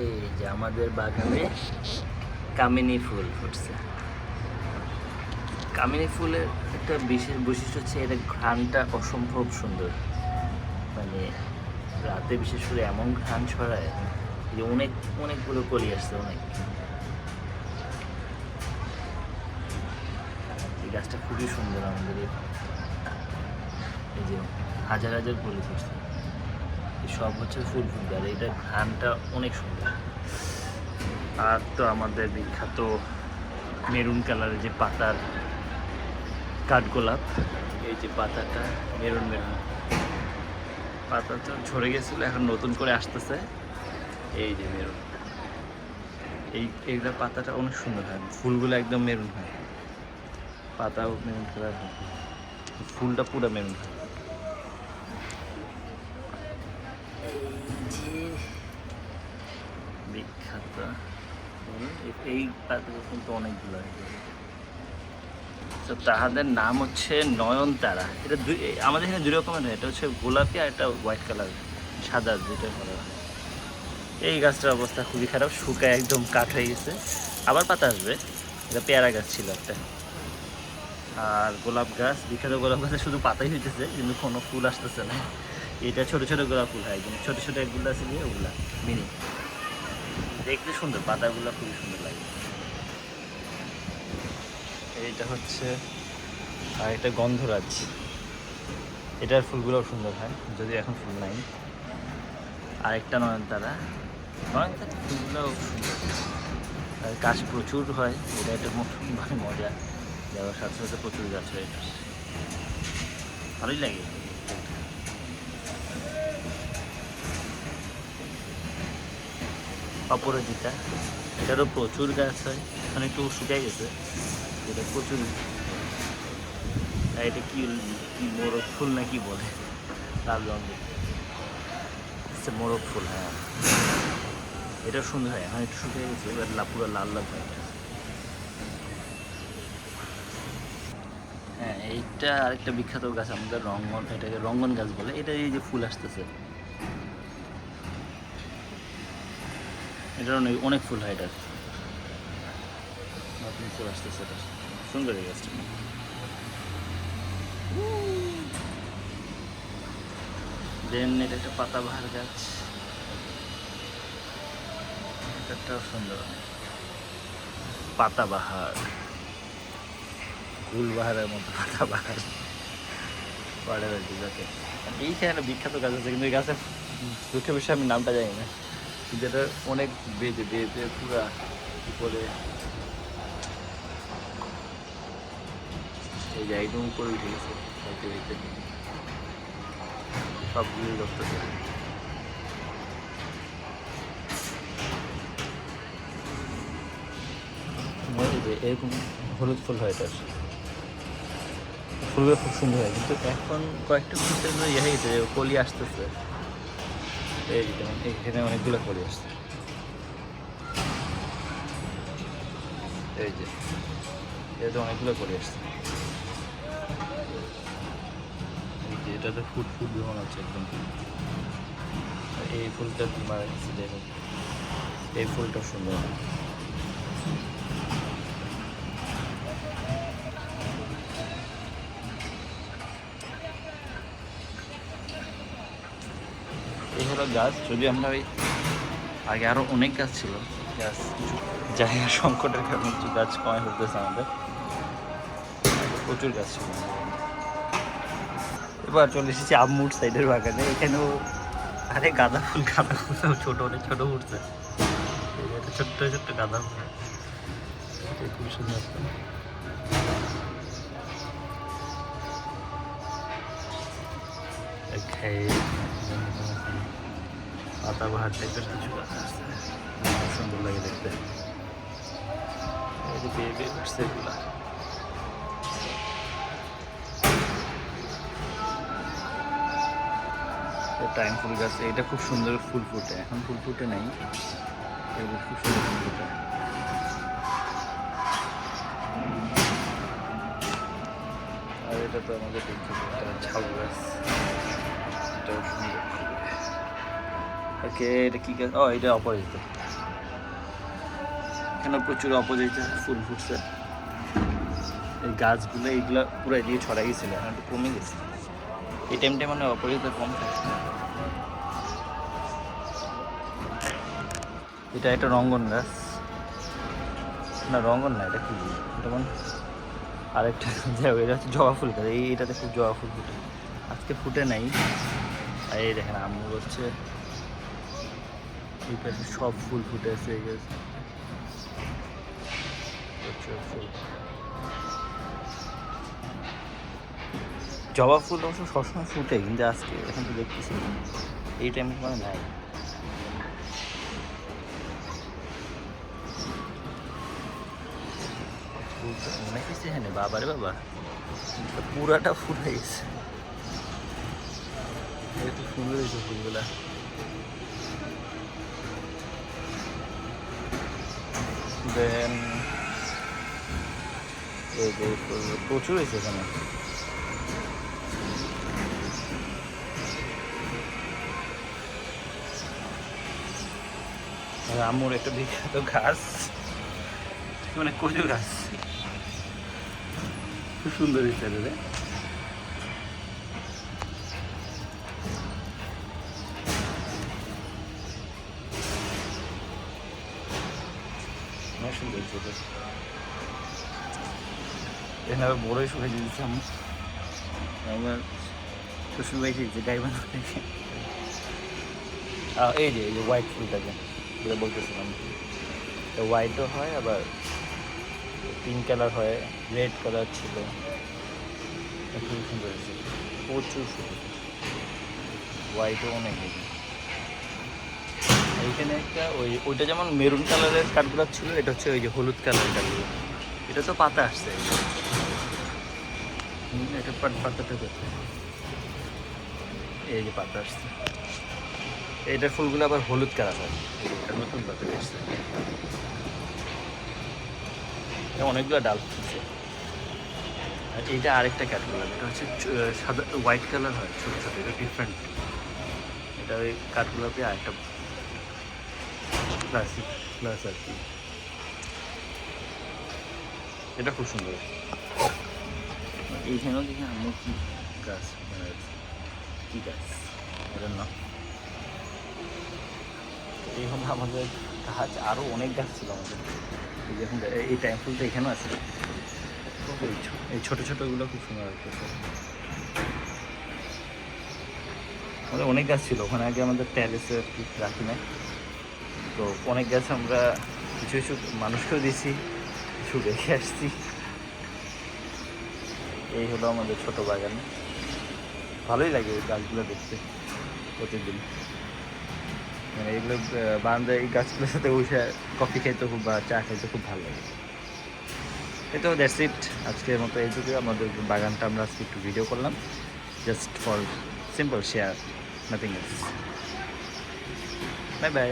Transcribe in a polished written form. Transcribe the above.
এই যে আমাদের বাগানে কামিনী ফুল ফুটছে। কামিনী ফুলের একটা বিশেষ বৈশিষ্ট্য হচ্ছে এটা ঘ্রাণটা অসম্ভব সুন্দর। মানে রাতে বিশেষ করে এমন ঘ্রাণ ছড়ায় যে অনেকগুলো কলি আসছে অনেক। এই গাছটা খুবই সুন্দর আমাদের এই যে হাজার হাজার কলি ফুটছে, সব হচ্ছে ফুল ফুটবে আর এটা ঘ্রাণটা অনেক সুন্দর। আর তো আমাদের বিখ্যাত মেরুন কালারের যে পাতার কাঠগোলাপ, এই যে পাতাটা মেরুন মেরুন, পাতা তো ঝরে গেছিলো, এখন নতুন করে আসতেছে। এই যে মেরুন, এইগুলা পাতাটা অনেক সুন্দর হয়, ফুলগুলো একদম মেরুন হয়, পাতাও মেরুন কালার হয়, ফুলটা পুরো মেরুন হয়। এই যে বিখ্যাত এই পাতাগুলো কিন্তু অনেকগুলো তো তাহাদের নাম হচ্ছে নয়নতারা। এটা আমাদের এখানে দুই রকমের হয়, এটা হচ্ছে গোলাপি আর একটা হোয়াইট কালার সাদা, দুটো করা হয়। এই গাছটার অবস্থা খুবই খারাপ, শুকায় একদম কাঠ হয়ে গেছে, আবার পাতা আসবে। এটা পেয়ারা গাছ ছিল একটা। আর গোলাপ গাছ, বিখ্যাত গোলাপ গাছে শুধু পাতাই হইতেছে কিন্তু কোনো ফুল আসতেছে না। এটা ছোট ছোট গোলাপ ফুল হয়, একদম ছোট ছোট একগুলো আছে গিয়ে ওগুলা মিনি, দেখতে সুন্দর, পাতাগুলো খুবই সুন্দর লাগে। এইটা হচ্ছে আর এটা গন্ধরাজ, এটার ফুলগুলোও সুন্দর হয়, যদি এখন ফুল নাই। আরেকটা নয়নতারা, নয়নতারা ফুলগুলোও সুন্দর, আর গাছ প্রচুর হয়, এটা একটা ভালো মজা, যাওয়ার সাথে সাথে প্রচুর গাছ হয়, এটা ভালোই লাগে। অপরাজিতা, এটারও প্রচুর গাছ হয়, এখন একটু শুকিয়ে গেছে, এটা প্রচুর। এটা কি মোরগ ফুল না কি বলে, লাল রঙের মোরগ ফুল। হ্যাঁ, এটা সুন্দর হয়, এখন একটু শুকিয়ে গেছে, এবার পুরো লাল লাল হয়। হ্যাঁ, এইটা আরেকটা বিখ্যাত গাছ আমাদের রঙ্গন, এটাকে রঙ্গন গাছ বলে। এটা এই যে ফুল আসতেছে, এটার অনেক ফুল হয়, এটার নতুন ফুল আসতেছে, এটা সুন্দর এই গাছটা। দেন এটা একটা পাতাবাহার গাছ, এটাও সুন্দর, পাতাবাহার, গুলবাহারের মতো পাতাবাহার পড়ে যাতে। এইখানে বিখ্যাত গাছ আছে কিন্তু এই গাছের দুঃখের বিষয়ে আমি নামটা জানি না, যেটা অনেক বেজে বেজে পুরা উপরে, এই যে একদম উপরে উঠে গেছে সবগুলো ধরতেছে। এরকম হলুদ ফুল হয়, এটার ফুলগুলো খুব সুন্দর হয়, কিন্তু এখন কয়েকটা ফুলতে ইয়ে হয়ে গেছে, কলি আসতেছে, এই যেমন এখানে অনেকগুলো কলি আসছে, এই যে এটাতে অনেকগুলো কলি আসছে, এই যে এটাতে ফুট ফুট মনে হচ্ছে একদম। এই ফুলটা মারা গেছে, যাই হোক এই ফুলটা সুন্দর। এই হলো গাছ, যদি আমরা ওই আগে আরও অনেক গাছ ছিল, গাছ কিছু জায়গা সংকটের কারণে কিছু গাছ কমে ফেলতেছে আমাদের, প্রচুর গাছ ছিল। এবার চলে এসেছি আম্মুর সাইডের বাগানে, এখানেও আরে গাঁদা ফুল ছোট অনেক ছোট উঠছে, ছোট্ট ছোট্ট গাঁদা ফুল, খুব সুন্দর। পাতাবাহার টাইপের কিছু গাছ আসছে, খুব সুন্দর লাগে দেখতে, এই যে বেয়ে বেয়ে উঠছে এগুলা। টাইম ফুল গাছ, এটা খুব সুন্দর ফুল ফুটে, এখন ফুল ফুটে নাই, খুব সুন্দর ফুল ফুটে। আর এটা তো আমাদের ঝাউ গাছ, এটাও সুন্দর। ওকে, এটা কি গাছ? ও, এটা অপরাজিত। এখানে প্রচুর অপোজিটে ফুল ফুটছে। এই গাছগুলো এইগুলো পুরো দিয়ে ছড়াই গেছিলো, এখন একটু কমে গেছে। এই টাইমটা মানে অপোজিটে কম থাকে। এটা একটা রঙ্গন গাছ, না রঙ্গন না, এটা কি, এটা মানে আরেকটা এটা হচ্ছে জবা ফুল গাছ। এটাতে খুব জবা ফুল ফুটে, আজকে ফুটে নাই। আর এই দেখেন আম্মু হচ্ছে এই পাশে সব ফুল ফুটে আছে এই গাছ, প্রচুর ফুল। জবা ফুল অবশ্য সবসময় ফুটে, কিন্তু আজকে এখন তো দেখতেছি এই টাইমে মানে নাই। মনে হচ্ছে হ্যাঁ বাবারে বাবা, পুরাটা ফুল হয়ে গেছে। একটু সুন্দর হয়েছে ফুলগুলা। দেন এই যে প্রচুর হয়েছে এখানে। আম্মুর একটা বিখ্যাত গাছ, মানে কচু গাছ, খুব সুন্দর হয়েছে রে। অনেক সুন্দর হয়েছে। এখানে আবার বড়ই শুকাই দিয়েছি আম্মু, আমার শ্বশুর বাড়ি যে গাইবান। এই যে হোয়াইট ফুলটাকে যেটা বলতেছিলাম, হোয়াইটও হয় আবার পিঙ্ক কালার হয়, রেড কালার ছিল, খুব সুন্দর হয়েছে, প্রচুর সুন্দর। হোয়াইটও অনেক হয়েছে। এইখানে একটা ওইটা যেমন মেরুন কালারের কাঠগুলো ছিল, এটা হচ্ছে ওই যে হলুদ কালারের কাঠগুলো। এটা তো পাতা আসছে, এটা পাতাটা করছে, এই যে পাতা আসছে। এটার ফুলগুলো আবার হলুদ কালার হয়, এটা নতুন পাতা আসছে। অনেকগুলো ডাল ফুটছে। আর এইটা আরেকটা ক্যাটগুলো, এটা হচ্ছে সাদা হোয়াইট কালার হয়, ছোটো ছোটো, এটা ডিফারেন্ট। এটা ওই কাঠগোলাপি আরেকটা ক্লাসিক প্লাস আর কি, এটা খুব সুন্দর। এইখানেও দেখি আমার কি গাছ কি গাছ, এটার নাম। এই হলো আমাদের গাছ, আরও অনেক গাছ ছিল আমাদের। এখন এই টাইম ফুলটা এখানেও আছে, এই ছোটো ছোটোগুলো খুব সুন্দর লাগতেছে। আমাদের অনেক গাছ ছিল ওখানে আগে, আমাদের ট্যারেসে আর কি রাখি না, তো অনেক গাছ আমরা কিছু কিছু মানুষকেও দিয়েছি, কিছু রেখে আসছি। এই হলো আমাদের ছোট বাগান, ভালোই লাগে এই গাছগুলো দেখতে প্রতিদিন। মানে এইগুলো বারান্দায় এই গাছগুলোর সাথে বসে কফি খাইতে খুব বা চা খাইতে খুব ভালো লাগে। এই তো দ্যাটস ইট, আজকের মতো এইটুকু। আমাদের বাগানটা আমরা আজকে একটু ভিডিও করলাম, just for simple share, nothing else. Bye bye.